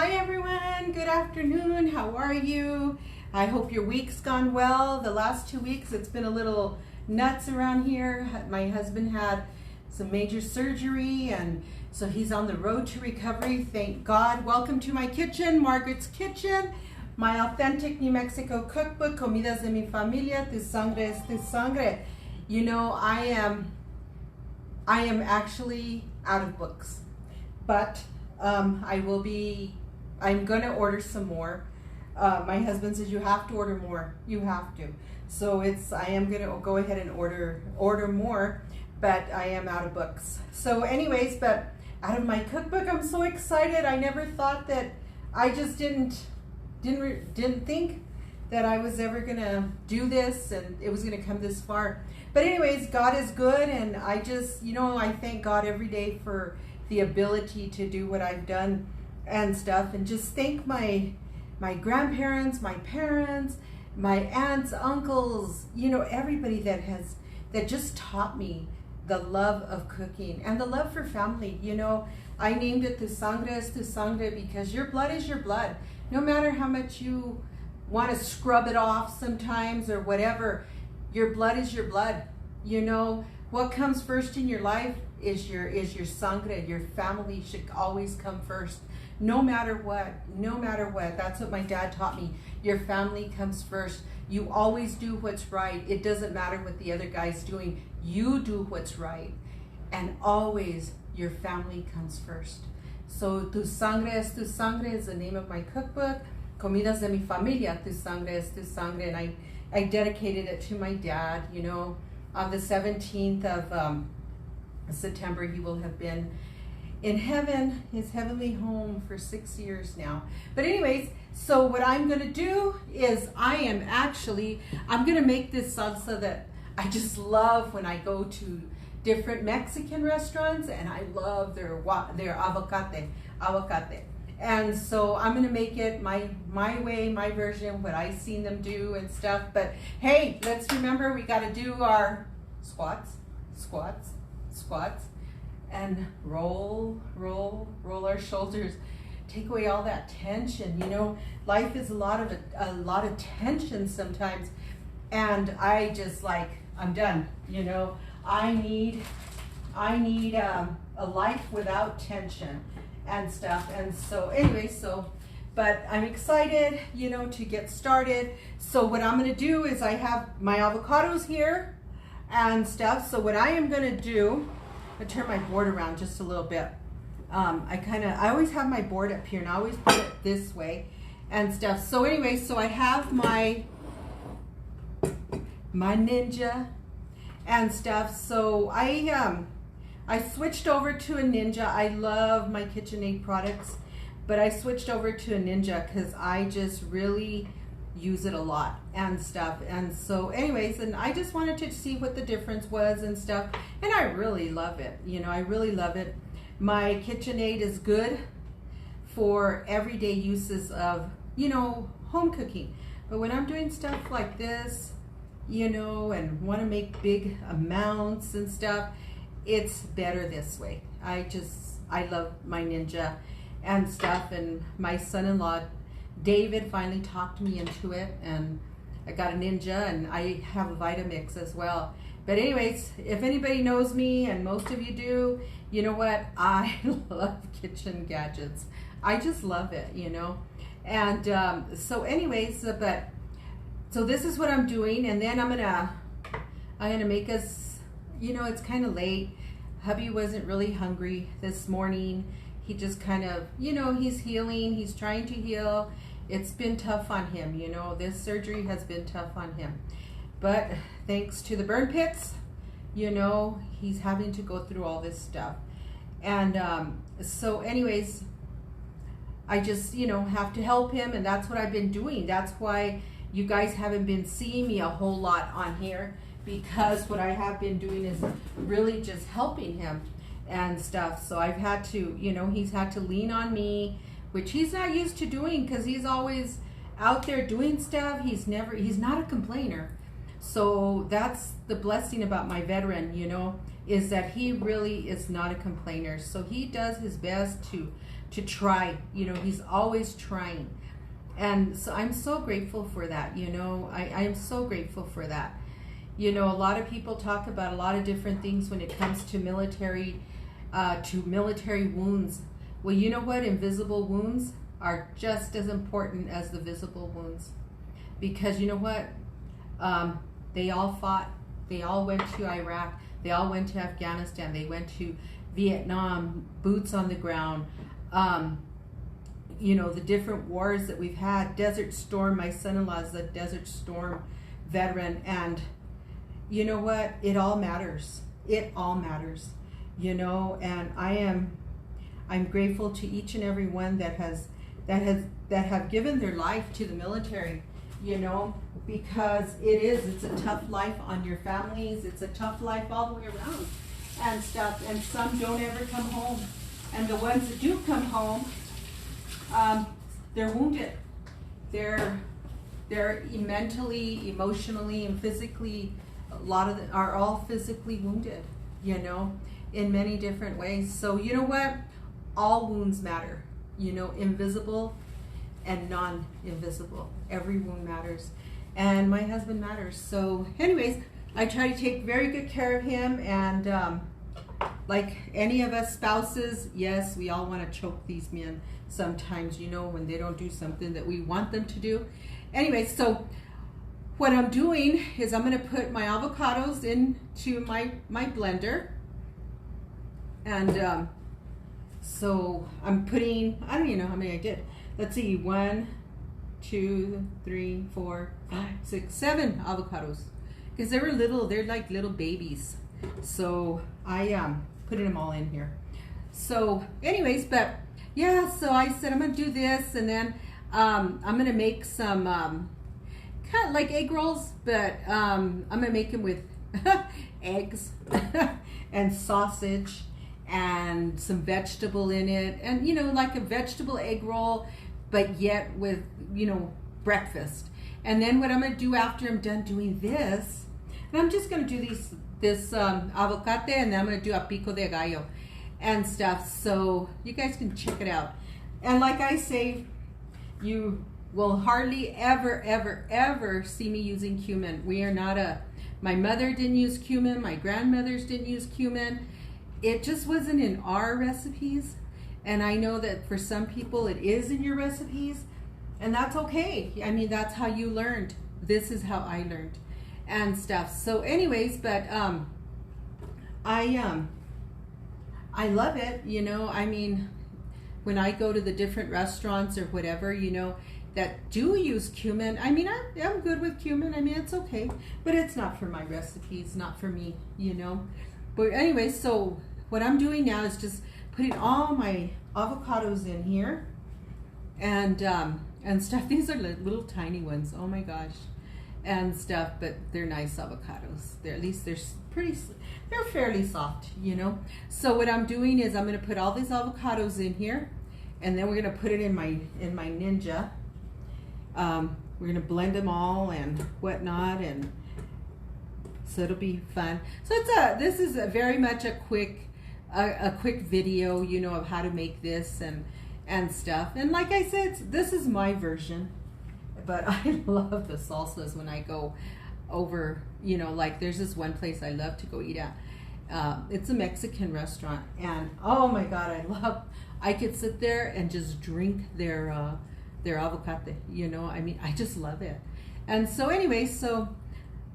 Hi everyone, good afternoon. How are you? I hope your week's gone well. The last 2 weeks it's been a little nuts around here. My husband had some major surgery and so he's on the road to recovery. Thank God. Welcome to my kitchen, Margaret's Kitchen, my authentic New Mexico cookbook, Comidas de mi Familia, Tu Sangre es Tu Sangre. You know, I am actually out of books, but I'm gonna order some more. My husband says you have to order more. You have to. So I am gonna go ahead and order more, but I am out of books. So anyways, but out of my cookbook, I'm so excited. I never thought that, I just didn't think that I was ever gonna do this and it was gonna come this far. But anyways, God is good, and I just, I thank God every day for the ability to do what I've done and stuff, and just thank my grandparents, my parents, my aunts, uncles, everybody that just taught me the love of cooking and the love for family. I named it Tu Sangre es Tu Sangre because your blood is your blood. No matter how much you want to scrub it off sometimes or whatever, your blood is your blood. What comes first in your life is your sangre. Your family should always come first, no matter what. That's what my dad taught me. Your family comes first. You always do what's right. It doesn't matter what the other guy's doing. You do what's right, and always your family comes first. So Tu Sangre es Tu Sangre is the name of my cookbook. Comidas de mi Familia, Tu Sangre es Tu Sangre, and I dedicated it to my dad. On the 17th of September, he will have been in heaven, his heavenly home, for 6 years now. But anyways, so what I'm gonna do is I'm gonna make this salsa that I just love when I go to different Mexican restaurants, and I love their avocate. And so I'm gonna make it my way, my version, what I've seen them do and stuff. But hey, let's remember we gotta do our squats, and roll our shoulders. Take away all that tension. Life is a lot of tension sometimes, and I just I'm done. I need a life without tension and stuff. And so anyway, but I'm excited, to get started. So what I'm gonna do is I have my avocados here and stuff. So what I am gonna do, I'm gonna turn my board around just a little bit. I always have my board up here, and I always put it this way and stuff. So anyway, so I have my Ninja and stuff. So I switched over to a Ninja. I love my KitchenAid products, but I switched over to a Ninja because I just really use it a lot and stuff. And so anyways, and I just wanted to see what the difference was and stuff, and I really love it. I really love it. My KitchenAid is good for everyday uses of, home cooking. But when I'm doing stuff like this, and want to make big amounts and stuff, it's better this way. I love my Ninja and stuff, and my son-in-law David finally talked me into it, and I got a Ninja, and I have a Vitamix as well. But anyways, if anybody knows me, and most of you do, you know what? I love kitchen gadgets. I just love it, And so anyways, so this is what I'm doing, and then I'm gonna make us, it's kind of late. Hubby wasn't really hungry this morning. He just kind of, he's healing. He's trying to heal. It's been tough on him. This surgery has been tough on him. But thanks to the burn pits, he's having to go through all this stuff. And so anyways, I just, have to help him, and that's what I've been doing. That's why you guys haven't been seeing me a whole lot on here, because what I have been doing is really just helping him and stuff. So I've had to, he's had to lean on me, which he's not used to doing because he's always out there doing stuff. He's not a complainer. So that's the blessing about my veteran, is that he really is not a complainer. So he does his best to to try. You know, he's always trying. And so I'm so grateful for that, you know. I am so grateful for that. You know, a lot of people talk about a lot of different things when it comes to military wounds. Well, you know what? Invisible wounds are just as important as the visible wounds. Because you know what? They all fought. They all went to Iraq. They all went to Afghanistan. They went to Vietnam, boots on the ground. You know, the different wars that we've had. Desert Storm, my son-in-law is a Desert Storm veteran, and you know what? It all matters. It all matters, you know. And I'm grateful to each and every one that have given their life to the military, you know, because it's a tough life on your families. It's a tough life all the way around and stuff. And some don't ever come home, and the ones that do come home, they're wounded. They're mentally, emotionally, and physically. A lot of them are all physically wounded, you know, in many different ways. So you know what? All wounds matter, you know, invisible and non-invisible. Every wound matters, and my husband matters. So, anyways, I try to take very good care of him, and like any of us spouses, yes, we all want to choke these men sometimes, you know, when they don't do something that we want them to do. Anyway, so what I'm doing is I'm going to put my avocados into my blender. And so I'm putting, I don't even know how many I did. Let's see, 1, 2, 3, 4, 5, 6, 7 avocados. Because they were little, they're like little babies. So I putting them all in here. So anyways, but yeah, so I said I'm going to do this, and then I'm going to make some kind of like egg rolls, but I'm going to make them with eggs and sausage and some vegetable in it, and you know, like a vegetable egg roll, but yet with, you know, breakfast. And then what I'm going to do after I'm done doing this, and I'm just going to do this avocate, and then I'm going to do a pico de gallo and stuff, so you guys can check it out. And like I say, you will hardly ever see me using cumin. We are not my mother didn't use cumin, my grandmothers didn't use cumin. It just wasn't in our recipes, and I know that for some people it is in your recipes, and that's okay. I mean, that's how you learned. This is how I learned and stuff. So anyways, but I love it, you know. I mean, when I go to the different restaurants or whatever, you know, that do use cumin, I mean, I'm good with cumin. I mean, it's okay, but it's not for my recipes, not for me, you know. But anyway, so what I'm doing now is just putting all my avocados in here and stuff. These are little tiny ones, oh my gosh, and stuff, but they're nice avocados. They're fairly soft, you know. So what I'm doing is I'm going to put all these avocados in here, and then we're going to put it in my Ninja. We're going to blend them all and whatnot, and so it'll be fun. So this is very much a quick video, you know, of how to make this and stuff. And like I said, this is my version, but I love the salsas when I go over, you know, like there's this one place I love to go eat at. It's a Mexican restaurant, and oh my God, I could sit there and just drink their avocate, you know. I mean, I just love it. And so anyway, so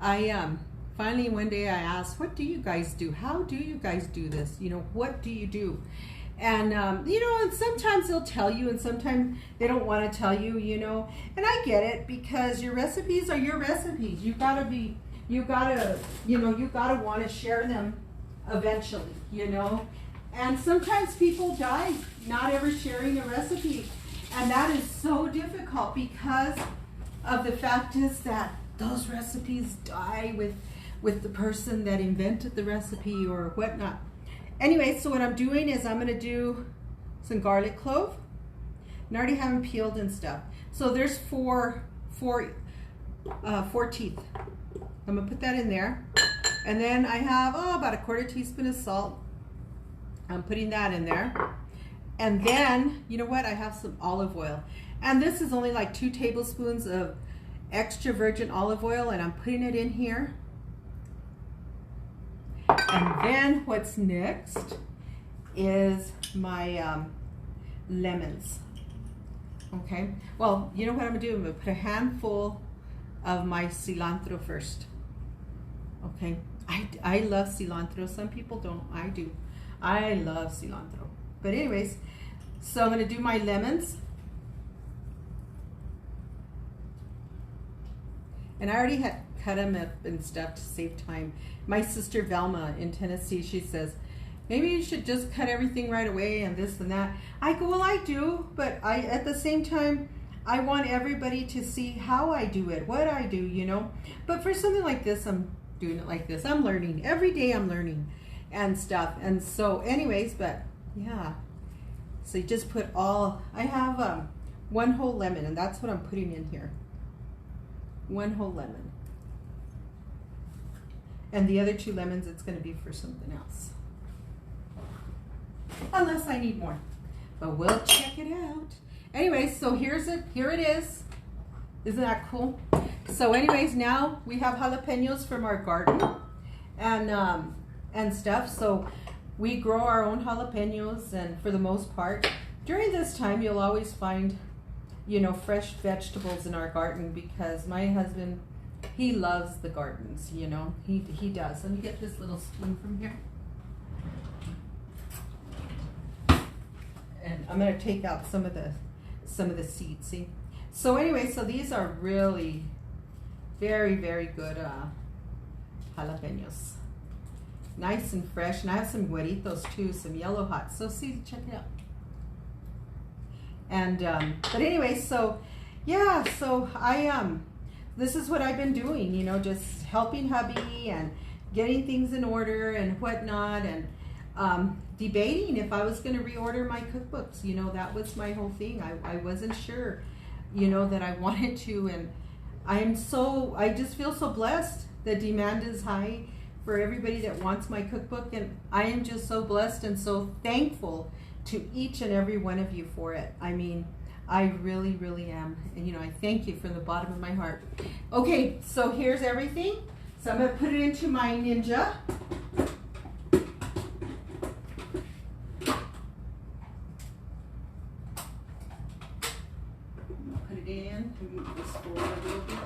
I finally one day I asked, what do you guys do? How do you guys do this? You know, what do you do? And you know, and sometimes they'll tell you, and sometimes they don't want to tell you, you know. And I get it, because your recipes are your recipes. You gotta want to share them eventually, you know. And sometimes people die not ever sharing a recipe, and that is so difficult, because of the fact is that those recipes die with the person that invented the recipe or whatnot. Anyway, so what I'm doing is I'm going to do some garlic clove, and I already have them peeled and stuff. So there's four teeth. I'm going to put that in there. And then I have about a 1/4 teaspoon of salt. I'm putting that in there. And then, you know what? I have some olive oil. And this is only like 2 tablespoons of extra virgin olive oil, and I'm putting it in here. And then what's next is my lemons. Okay, well, you know what I'm gonna do? I'm gonna put a handful of my cilantro first. Okay, I love cilantro. Some people don't. I do. I love cilantro. But anyways, so I'm gonna do my lemons. And I already had cut them up and stuff to save time. My sister Velma in Tennessee, she says, maybe you should just cut everything right away and this and that. I go, well, I do, but at the same time, I want everybody to see how I do it, what I do, you know. But for something like this, I'm doing it like this. I'm learning. Every day I'm learning and stuff. And so anyways, but yeah. So you just put I have 1 whole lemon, and that's what I'm putting in here. 1 whole lemon. And the other 2 lemons, it's going to be for something else. Unless I need more. But we'll check it out. Anyway, so here it is. Isn't that cool? So anyways, now we have jalapenos from our garden and stuff. So we grow our own jalapenos, and for the most part, during this time, you'll always find, you know, fresh vegetables in our garden, because my husband, he loves the gardens, you know, he does. Let me get this little spoon from here. And I'm going to take out some of the seeds, see? So anyway, so these are really very, very good jalapenos. Nice and fresh. And I have some guaritos too, some yellow hots. So see, check it out. And but anyway, so yeah, so this is what I've been doing, you know, just helping hubby and getting things in order and whatnot, and debating if I was going to reorder my cookbooks. You know, that was my whole thing. I wasn't sure, you know, that I wanted to, and I just feel so blessed. The demand is high for everybody that wants my cookbook, and I am just so blessed and so thankful to each and every one of you for it. I mean, I really, really am. And, you know, I thank you from the bottom of my heart. Okay, so here's everything. So I'm going to put it into my Ninja. Put it in, move this forward a little bit.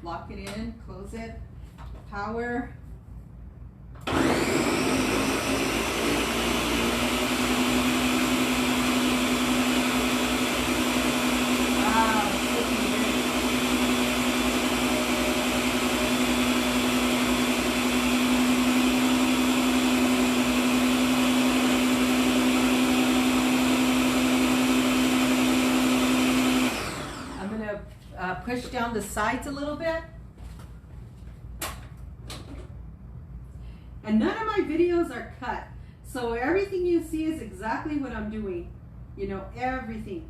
Lock it in, close it. Power. Push down the sides a little bit. And none of my videos are cut. So everything you see is exactly what I'm doing. You know, everything.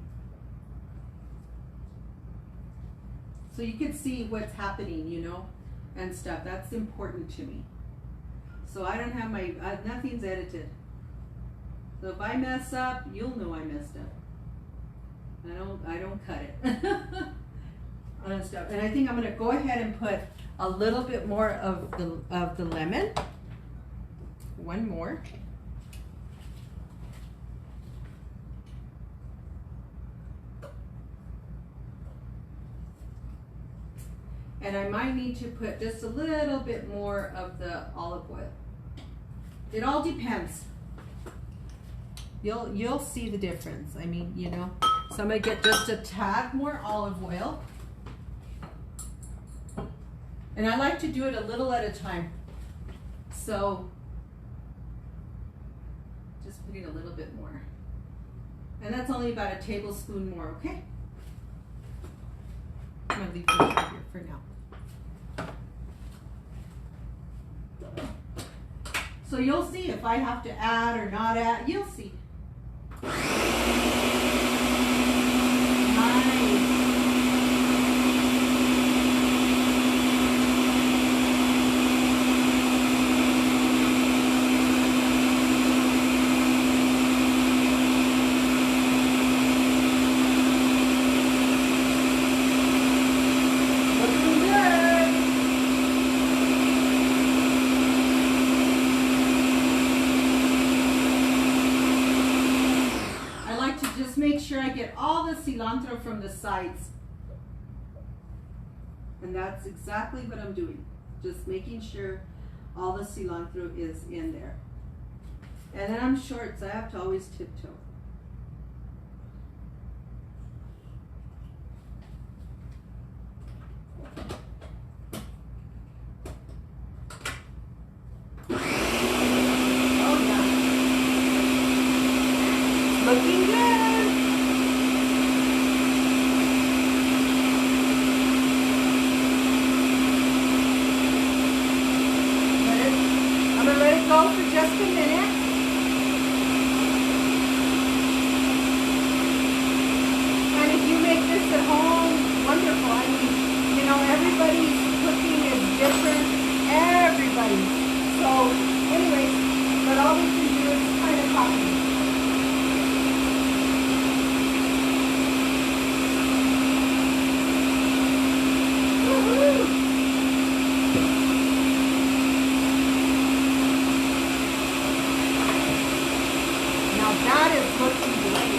So you can see what's happening, you know, and stuff. That's important to me. So I don't have nothing's edited. So if I mess up, you'll know I messed up. I don't cut it. And stuff. And I think I'm going to go ahead and put a little bit more of the lemon. 1 more. And I might need to put just a little bit more of the olive oil. It all depends. You'll see the difference. I mean, you know. So I'm going to get just a tad more olive oil. And I like to do it a little at a time. So just putting a little bit more. And that's only about a tablespoon more, okay? I'm going to leave this right here for now. So you'll see if I have to add or not add. You'll see. make sure I get all the cilantro from the sides. And that's exactly what I'm doing. Just making sure all the cilantro is in there. And then I'm short, so I have to always tiptoe. Oh yeah. Looking good. I'm gonna let it go for just a minute. And if you make this at home, wonderful. I mean, you know, everybody's cooking is different. Everybody. So, anyways, but all we can do is kind of copy. That is looking great.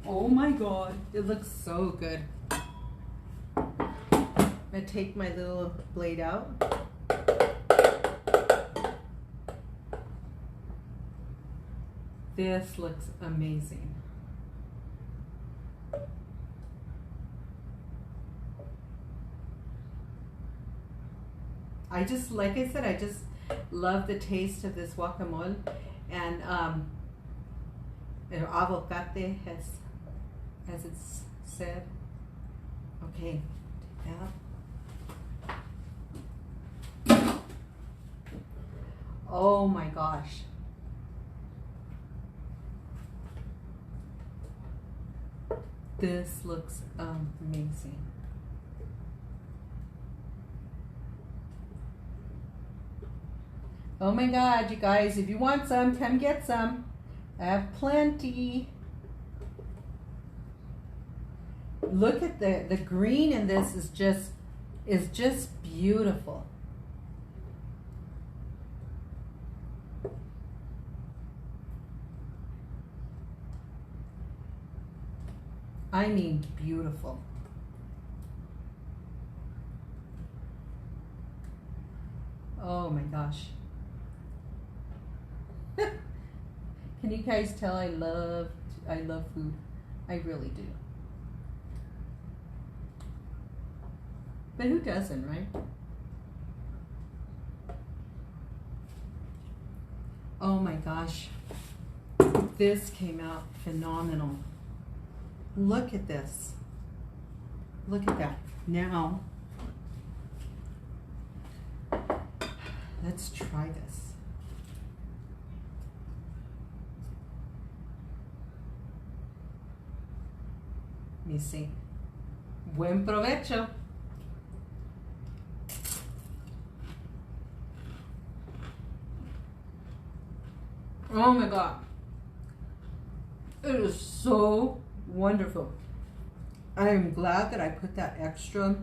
Oh my God, it looks so good. I'm gonna take my little blade out. This looks amazing. I just, like I said, I just love the taste of this guacamole, and avocate, as it's said. Okay, take that. Oh my gosh. This looks amazing. Oh my God, you guys, if you want some, come get some. I have plenty. Look at the green in this is just beautiful. I mean, beautiful. Oh my gosh. Can you guys tell I love food? I really do. But who doesn't, right? Oh my gosh. This came out phenomenal. Look at this. Look at that. Now, let's try this. Let me see. Buen provecho. Oh my God. It is so wonderful. I am glad that I put that extra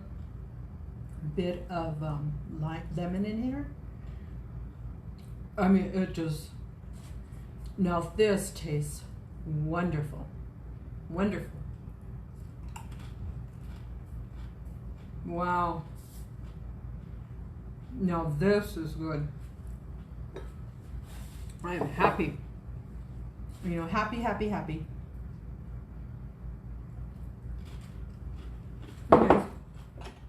bit of lemon in here. I mean, it just, now this tastes wonderful. Wonderful. Wow. Now this is good. I am happy. You know, happy, happy, happy. Okay. I'm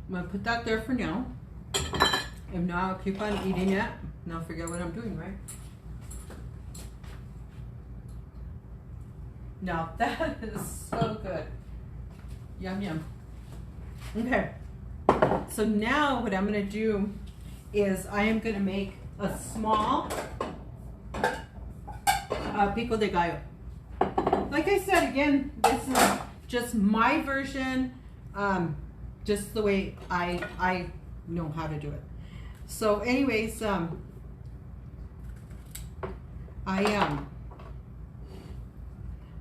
gonna put that there for now. And now I'll keep on eating it. And I'll forget what I'm doing, right? Now that is so good. Yum, yum. Okay. So now what I'm gonna do is I am gonna make a small pico de gallo. Like I said, again, this is just my version, just the way I know how to do it. So anyways,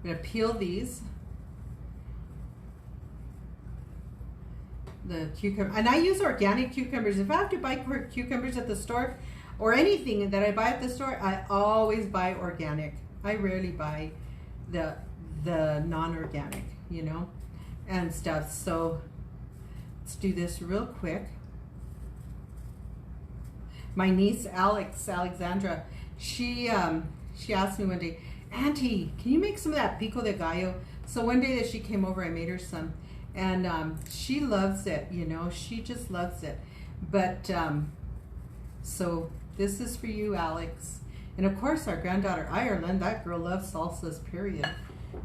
gonna peel these. The cucumber, and I use organic cucumbers. If I have to buy cucumbers at the store or anything that I buy at the store, I always buy organic. I rarely buy the non-organic, you know, and stuff. So let's do this real quick. My niece Alexandra, she asked me one day, Auntie, can you make some of that pico de gallo? So one day that she came over, I made her some, and she loves it, you know, she just loves it. But so this is for you, Alex. And of course our granddaughter Ireland, that girl loves salsas, period,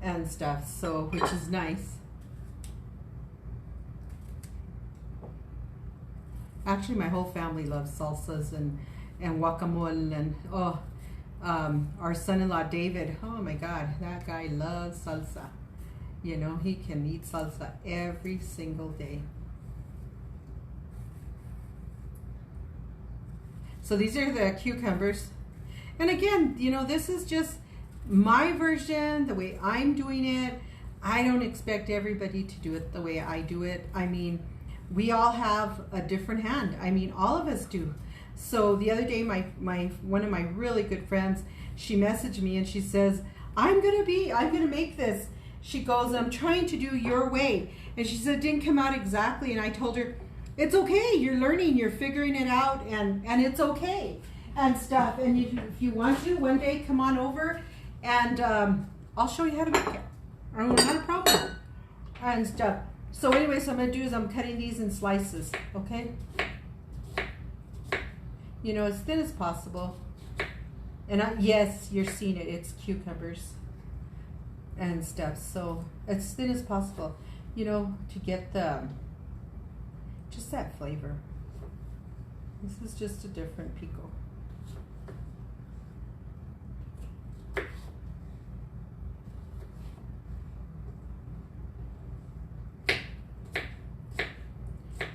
and stuff, so, which is nice. Actually, my whole family loves salsas and guacamole, and our son-in-law David, oh my God, that guy loves salsa. You know, he can eat salsa every single day. So these are the cucumbers. And again, you know, this is just my version, the way I'm doing it. I don't expect everybody to do it the way I do it. I mean, we all have a different hand. I mean, all of us do. So the other day, one of my really good friends, she messaged me and she says, I'm gonna make this. She goes, I'm trying to do your way. And she said, it didn't come out exactly. And I told her, it's okay, you're learning, you're figuring it out, and it's okay, and stuff. And if you want to, one day come on over and I'll show you how to make it. Not a problem, and stuff. So anyways, what I'm gonna do is I'm cutting these in slices, okay? You know, as thin as possible. And yes, you're seeing it, it's cucumbers and stuff. So as thin as possible, you know, to get just that flavor. This is just a different pico.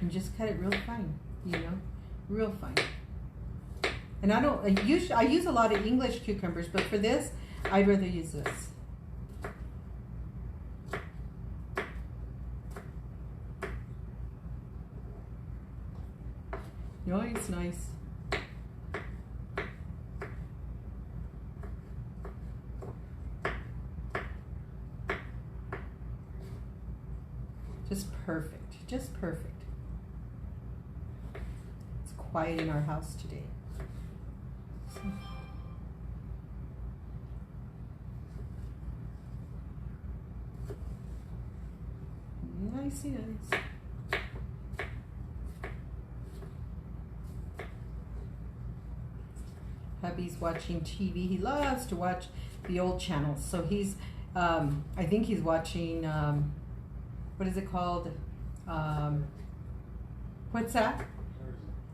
And just cut it real fine, you know, real fine. And I use a lot of English cucumbers, but for this, I'd rather use this. Nice, nice. Just perfect, just perfect. It's quiet in our house today. So. Nice, nice. Hubby's watching TV. He loves to watch the old channels. So he's, I think he's watching, what is it called? What's that?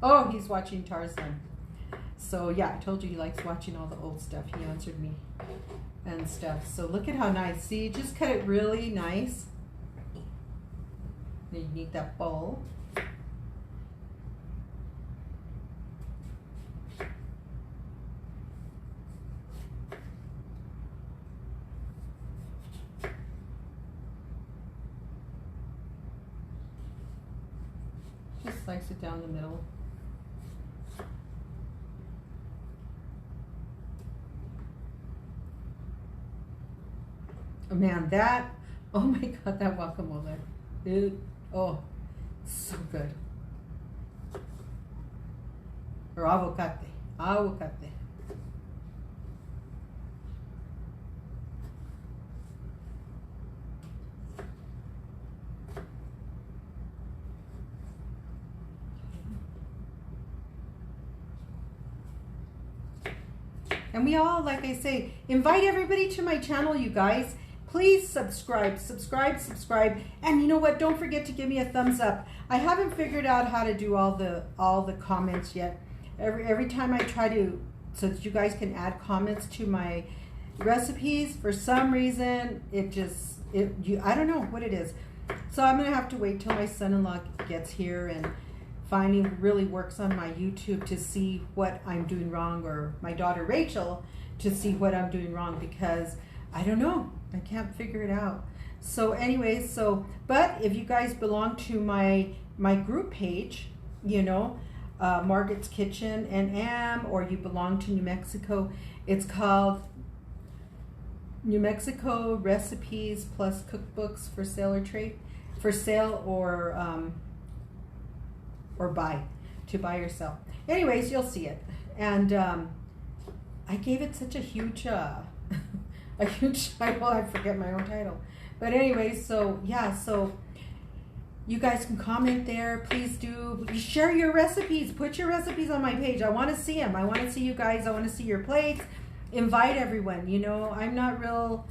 Oh, he's watching Tarzan. So yeah, I told you he likes watching all the old stuff. He answered me and stuff. So look at how nice. See, just cut it really nice. Then you need that bowl. Just slice it down the middle. Oh man, oh my God, that guacamole. So good. Or avocate. And we all, like I say, invite everybody to my channel, you guys. Please subscribe. And you know what? Don't forget to give me a thumbs up. I haven't figured out how to do all the comments yet. Every time I try to, so that you guys can add comments to my recipes, for some reason, I don't know what it is. So I'm gonna have to wait till my son-in-law gets here and finally really works on my YouTube to see what I'm doing wrong, or my daughter Rachel to see what I'm doing wrong, because I don't know. I can't figure it out. So anyway, but if you guys belong to my group page, you know, Margaret's Kitchen and Am, or you belong to New Mexico, it's called New Mexico Recipes Plus Cookbooks for Sale or Trade, for sale or buy, to buy or sell. Anyways, you'll see it. And I gave it such a huge a huge title. I forget my own title. But anyways, so yeah, so you guys can comment there. Please do share your recipes. Put your recipes on my page. I want to see them. I want to see you guys. I want to see your plates. Invite everyone. You know, I'm not real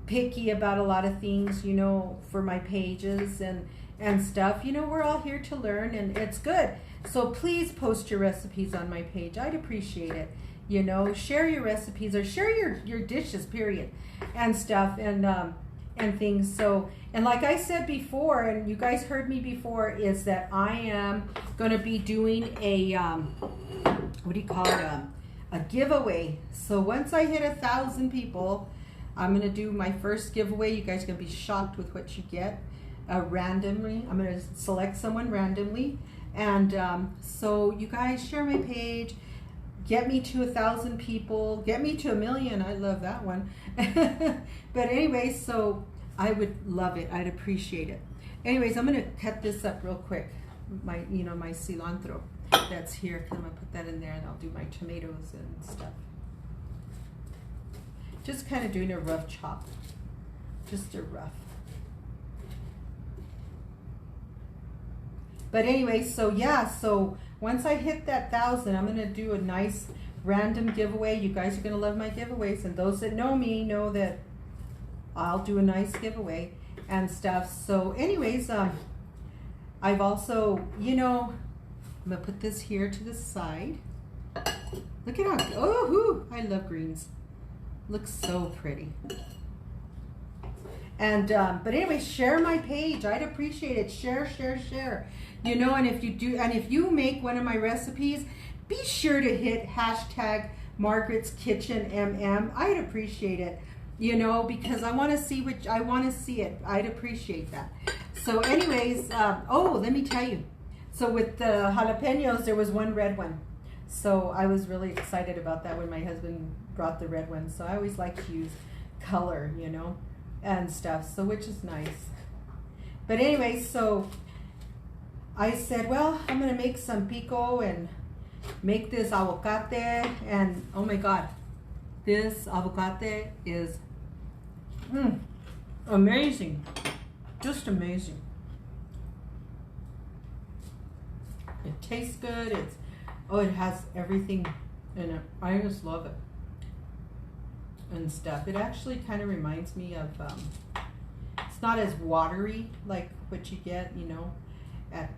picky about a lot of things, you know, for my pages and stuff. You know, we're all here to learn, and it's good. So please post your recipes on my page. I'd appreciate it. You know, share your recipes, or share your dishes, period, and stuff, and things. So, and like I said before, and you guys heard me before, is that I am going to be doing a what do you call it, a giveaway. So once I hit 1,000 people, I'm going to do my first giveaway. You guys are going to be shocked with what you get randomly. I'm going to select someone randomly, and so you guys share my page. Get me to 1,000 people. Get me to 1 million. I love that one. But anyway, so I would love it. I'd appreciate it. Anyways, I'm gonna cut this up real quick. My cilantro that's here. I'm gonna put that in there, and I'll do my tomatoes and stuff. Just kind of doing a rough chop. Just a rough. But anyway, so yeah, so once I hit that 1,000, I'm gonna do a nice random giveaway. You guys are gonna love my giveaways, and those that know me know that I'll do a nice giveaway and stuff. So anyways, I've also, you know, I'm gonna put this here to the side. Look at how, I love greens. Looks so pretty. And but anyway, share my page. I'd appreciate it. Share. You know, and if you do, and if you make one of my recipes, be sure to hit hashtag Margaret's Kitchen MM. I'd appreciate it. You know, because I want to see it. I'd appreciate that. So anyways, oh, let me tell you. So with the jalapenos, there was one red one. So I was really excited about that when my husband brought the red one. So I always like to use color, you know, and stuff. So which is nice. But anyway, so I said, well, I'm going to make some pico and make this aguacate. And oh my God, this aguacate is amazing. Just amazing. It tastes good. It has everything in it. I just love it. And stuff. It actually kind of reminds me of, it's not as watery like what you get, you know, at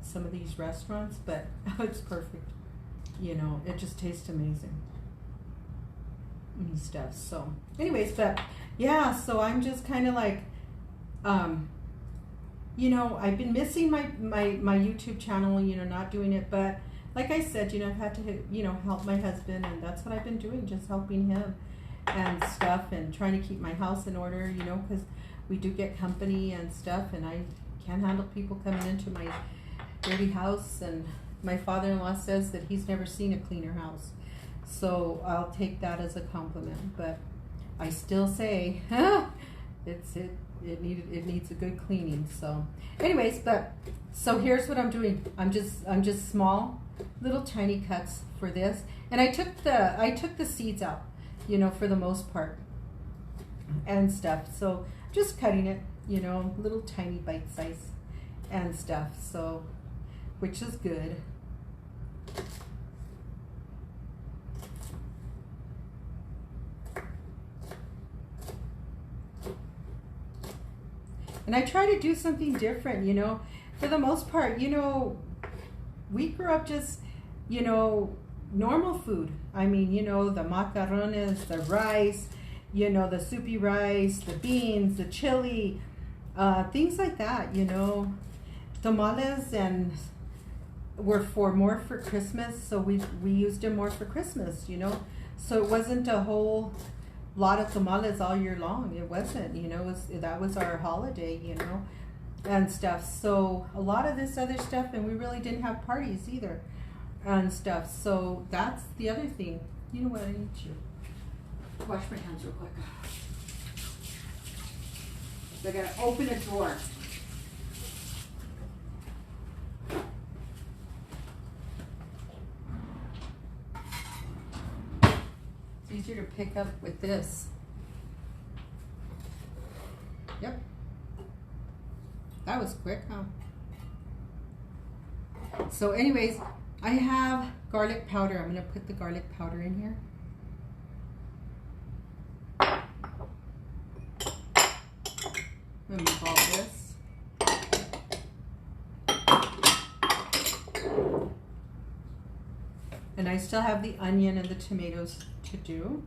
some of these restaurants, but it's perfect. You know, it just tastes amazing and stuff. So anyways, but yeah, so I'm just kind of like, you know, I've been missing my YouTube channel, you know, not doing it, but like I said, you know, I've had to, you know, help my husband, and that's what I've been doing, just helping him and stuff, and trying to keep my house in order, you know, because we do get company and stuff, and I can't handle people coming into my dirty house. And my father-in-law says that he's never seen a cleaner house, so I'll take that as a compliment. But I still say it needs a good cleaning. So anyways, but so here's what I'm doing. I'm just small little tiny cuts for this, and I took the seeds out, you know, for the most part and stuff. So just cutting it, you know, little tiny bite size and stuff. So, which is good. And I try to do something different, you know. For the most part, you know, we grew up just, you know, normal food. I mean, you know, the macarrones, the rice, you know, the soupy rice, the beans, the chili, things like that, you know. Tamales and were more for Christmas, so we used them more for Christmas, you know. So it wasn't a whole lot of tamales all year long. It wasn't, that was our holiday, and stuff. So a lot of this other stuff, and we really didn't have parties either and stuff. So that's the other thing. You know what, I need to wash my hands real quick. I gotta open a drawer. It's easier to pick up with this. Yep. That was quick, huh? So anyways, I have garlic powder. I'm gonna put the garlic powder in here. I'm gonna move all this. And I still have the onion and the tomatoes to do,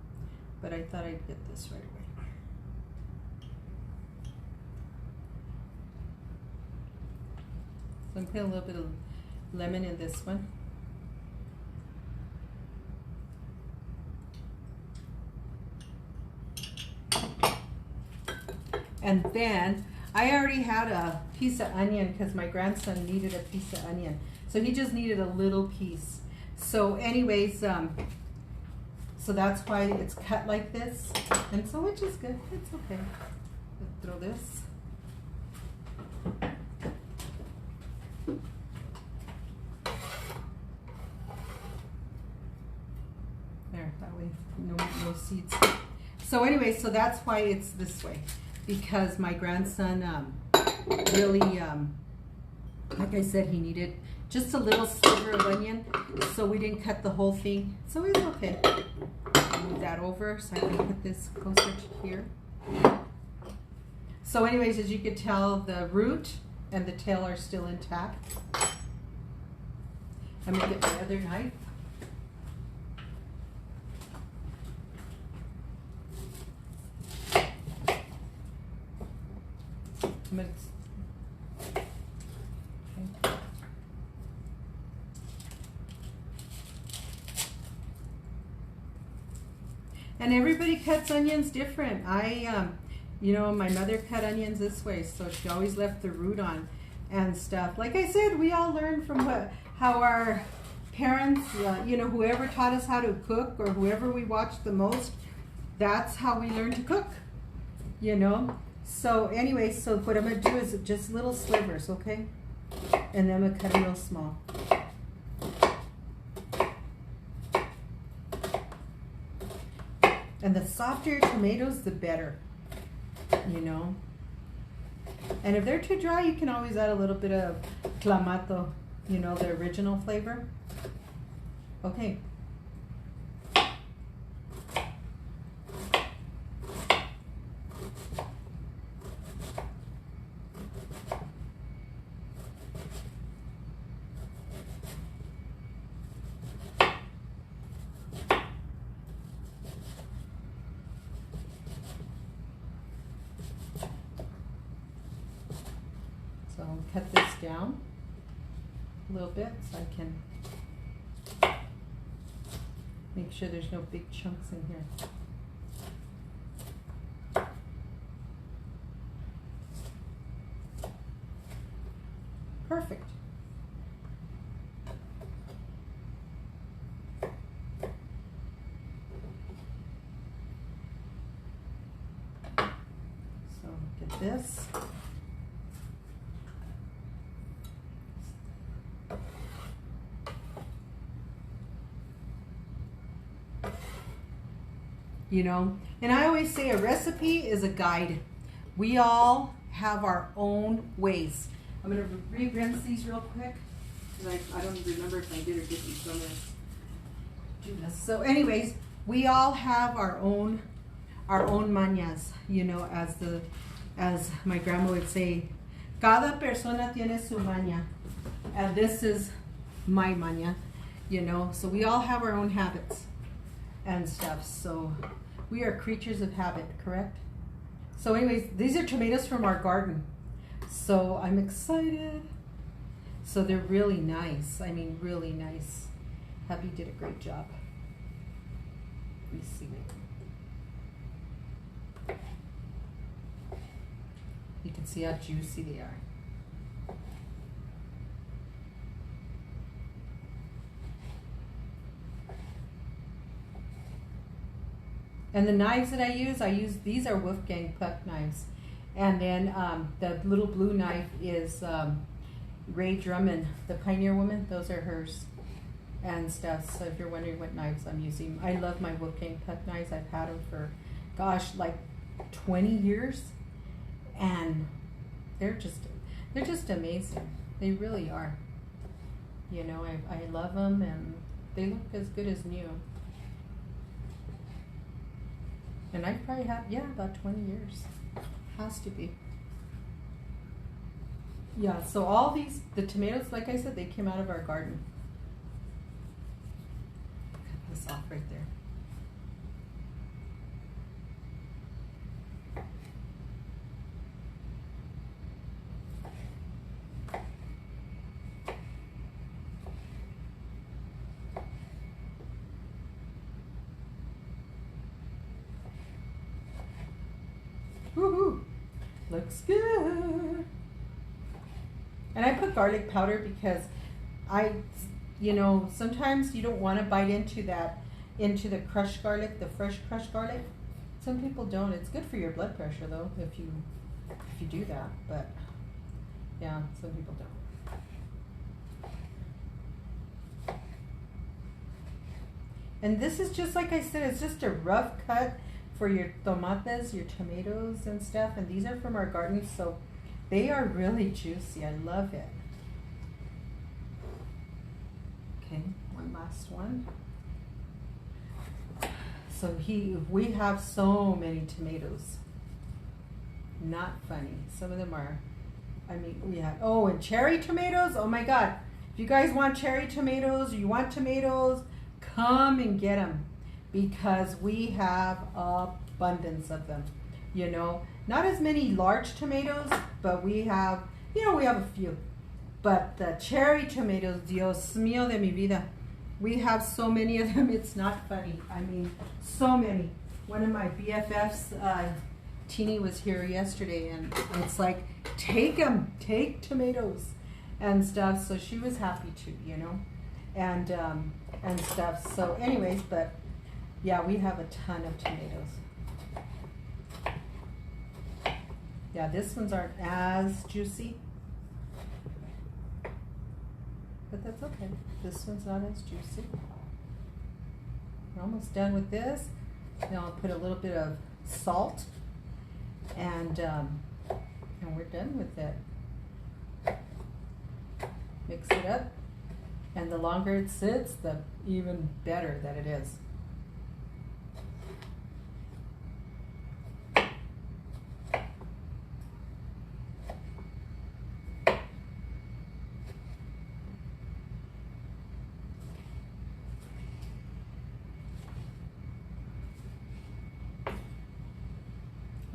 but I thought I'd get this right away. So I'm putting a little bit of lemon in this one. And then I already had a piece of onion because my grandson needed a piece of onion. So he just needed a little piece. So anyways, so that's why it's cut like this. And so which is good, it's okay. Let's throw this. There, that way, no seeds. So anyway, so that's why it's this way. Because my grandson really, like I said, he needed just a little sliver of onion, so we didn't cut the whole thing. So it's okay. Move that over so I can put this closer to here. So anyways, as you can tell, the root and the tail are still intact. I'm gonna get my other knife. Okay. And everybody cuts onions different. My mother cut onions this way, so she always left the root on and stuff. Like I said, we all learned from how our parents, whoever taught us how to cook or whoever we watched the most, that's how we learned to cook, So anyway, so what I'm going to do is just little slivers, okay? And then I'm going to cut them real small. And the softer your tomatoes, the better, And if they're too dry, you can always add a little bit of clamato, the original flavor. Okay. So I'll cut this down a little bit so I can make sure there's no big chunks in here. Perfect. So get this. And I always say a recipe is a guide. We all have our own ways. I'm going to re-rinse these real quick because I don't remember if I did or didn't. So I'm going to do this. So anyways, we all have our own mañas, as my grandma would say, cada persona tiene su maña. And this is my maña, so we all have our own habits and stuff. So we are creatures of habit, correct? So anyways, these are tomatoes from our garden. So I'm excited. So they're really nice. I mean, really nice. Happy did a great job. Let me see. You can see how juicy they are. And the knives that I use, these are Wolfgang Puck knives. And then the little blue knife is Ray Drummond, the Pioneer Woman. Those are hers and stuff. So if you're wondering what knives I'm using, I love my Wolfgang Puck knives. I've had them for, gosh, like 20 years. And they're just amazing. They really are. You know, I love them, and they look as good as new. And I probably have, yeah, about 20 years. Has to be. Yeah, so all these, the tomatoes, like I said, they came out of our garden. Cut this off right there. Woohoo! Looks good. And I put garlic powder because sometimes you don't want to bite into the crushed garlic, the fresh crushed garlic. Some people don't. It's good for your blood pressure though, if you do that. But yeah, some people don't. And this is just like I said, it's just a rough cut for your tomates, your tomatoes and stuff, and these are from our garden, so they are really juicy. I love it. Okay, one last one. So we have so many tomatoes. Not funny. Some of them are, we have, and cherry tomatoes. Oh my God. If you guys want cherry tomatoes, or you want tomatoes, come and get them. Because we have abundance of them, you know. Not as many large tomatoes, but we have a few. But the cherry tomatoes, Dios mío de mi vida, we have so many of them, it's not funny. So many. One of my BFFs, Teeny, was here yesterday, and it's like, take tomatoes and stuff. So she was happy too, you know, and stuff. So anyways, but yeah, we have a ton of tomatoes. Yeah, this ones aren't as juicy, but that's okay. This one's not as juicy. We're almost done with this. Now I'll put a little bit of salt, and we're done with it. Mix it up, and the longer it sits, the even better that it is.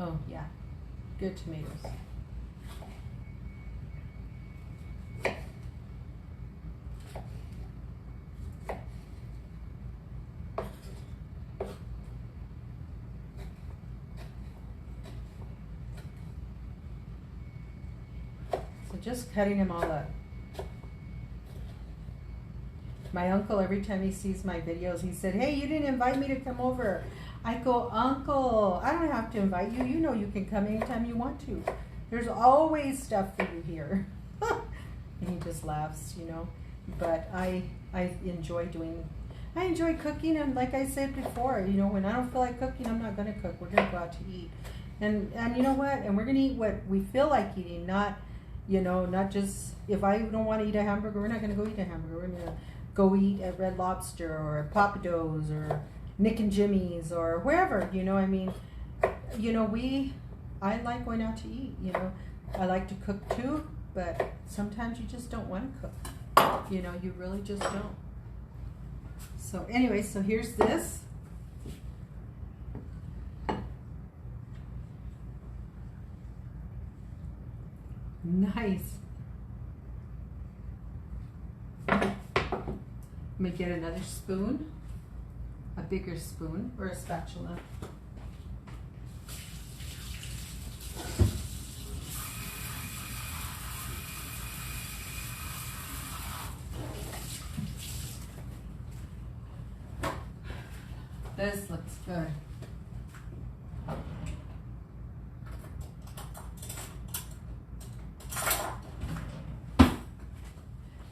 Oh yeah, good tomatoes. So just cutting them all up. My uncle, every time he sees my videos, he said, "Hey, you didn't invite me to come over." I go, "Uncle, I don't have to invite you. You know you can come anytime you want to. There's always stuff for you here." And he just laughs, you know. But I enjoy cooking, and like I said before, you know, when I don't feel like cooking, I'm not gonna cook. We're gonna go out to eat. And you know what? And we're gonna eat what we feel like eating, not just, if I don't want to eat a hamburger, we're not gonna go eat a hamburger. We're gonna go eat at Red Lobster or Papa Do's or Nick and Jimmy's or wherever, you know. I like going out to eat, you know. I like to cook too, but sometimes you just don't want to cook. You know, you really just don't. So anyway, so here's this. Nice. Let me get another spoon. A bigger spoon or a spatula.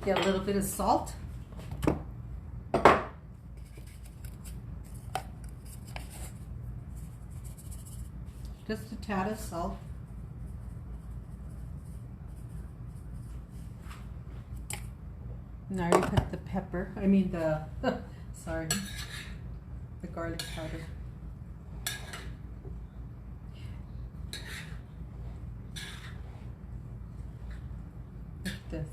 Get a little bit of salt. Just a tad of salt. Now you put the pepper, sorry, the garlic powder. Like this.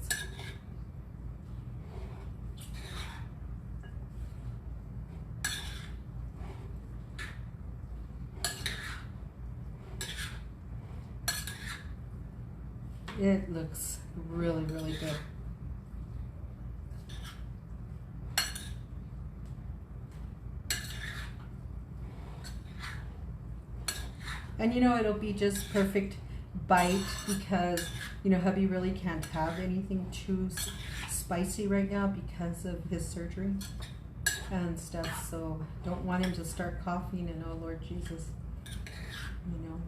It looks really, really good. And you know, it'll be just perfect bite because, you know, hubby really can't have anything too spicy right now because of his surgery and stuff. So don't want him to start coughing and oh Lord Jesus, you know.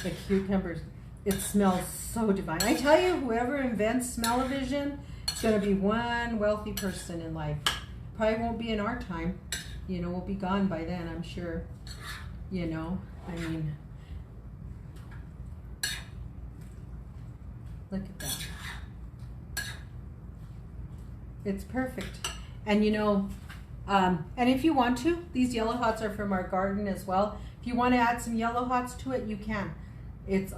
The cucumbers, it smells so divine. I tell you, whoever invents smell-o-vision, it's going to be one wealthy person in life. Probably won't be in our time. You know, we'll be gone by then, I'm sure. You know, I mean, look at that. It's perfect. And you know, and if you want to, these yellow hots are from our garden as well. If you want to add some yellow hots to it, you can. It's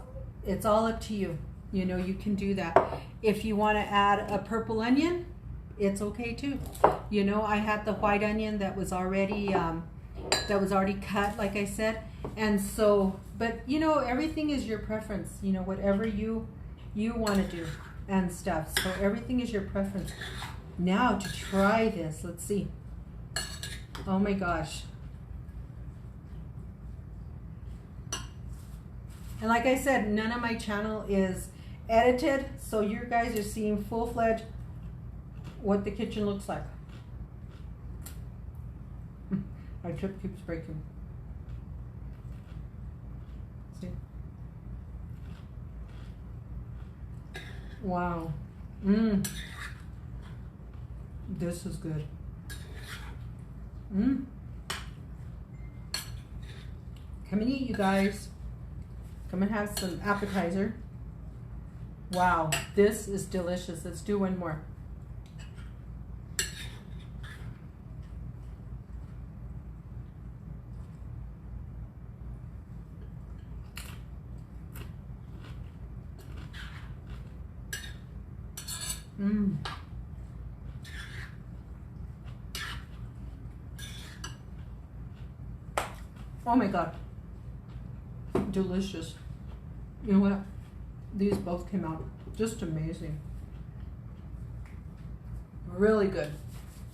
all up to you. You know, you can do that. If you want to add a purple onion, it's okay too. You know, I had the white onion that was already cut, like I said. And so, but you know, everything is your preference. You know, whatever you want to do and stuff. So everything is your preference. Now to try this, let's see. Oh my gosh. And like I said, none of my channel is edited, so you guys are seeing full-fledged what the kitchen looks like. My chip keeps breaking. See? Wow. This is good. Come and eat, you guys. Come and have some appetizer. Wow, this is delicious. Let's do one more. Oh my God. Delicious. You know what? These both came out just amazing. Really good.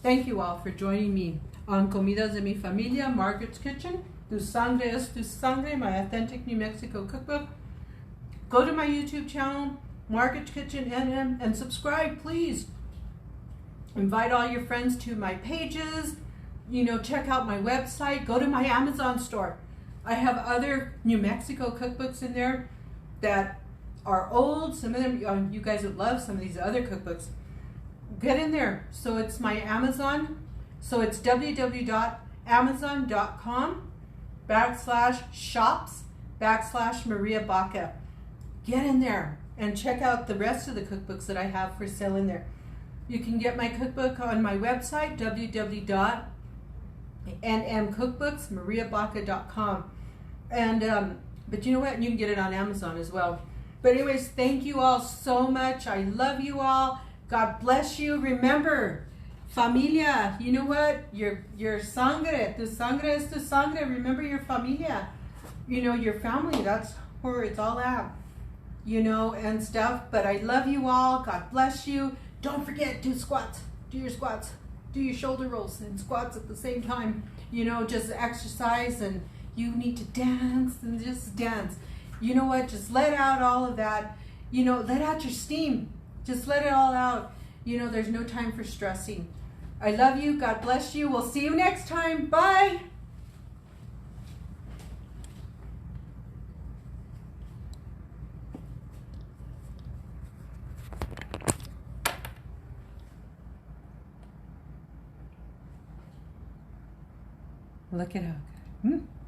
Thank you all for joining me on Comidas de mi Familia, Margaret's Kitchen. Tu Sangre es Tu Sangre, my authentic New Mexico cookbook. Go to my YouTube channel, Margaret's Kitchen NM, and subscribe, please. Invite all your friends to my pages. You know, check out my website. Go to my Amazon store. I have other New Mexico cookbooks in there that are old. Some of them, you guys would love some of these other cookbooks. Get in there. So it's my Amazon. So it's www.amazon.com/shops/Maria Baca. Get in there and check out the rest of the cookbooks that I have for sale in there. You can get my cookbook on my website, www.nmcookbooksmariabaca.com. And but you know what? You can get it on Amazon as well. But anyways, thank you all so much. I love you all. God bless you. Remember, familia, you know what? Your sangre, tu sangre es tu sangre. Remember your familia. You know, your family, that's where it's all at. You know, and stuff. But I love you all. God bless you. Don't forget, do squats. Do your squats. Do your shoulder rolls and squats at the same time. You know, just exercise, and you need to dance and just dance. You know what? Just let out all of that. You know, let out your steam. Just let it all out. You know, there's no time for stressing. I love you. God bless you. We'll see you next time. Bye. Look at how good.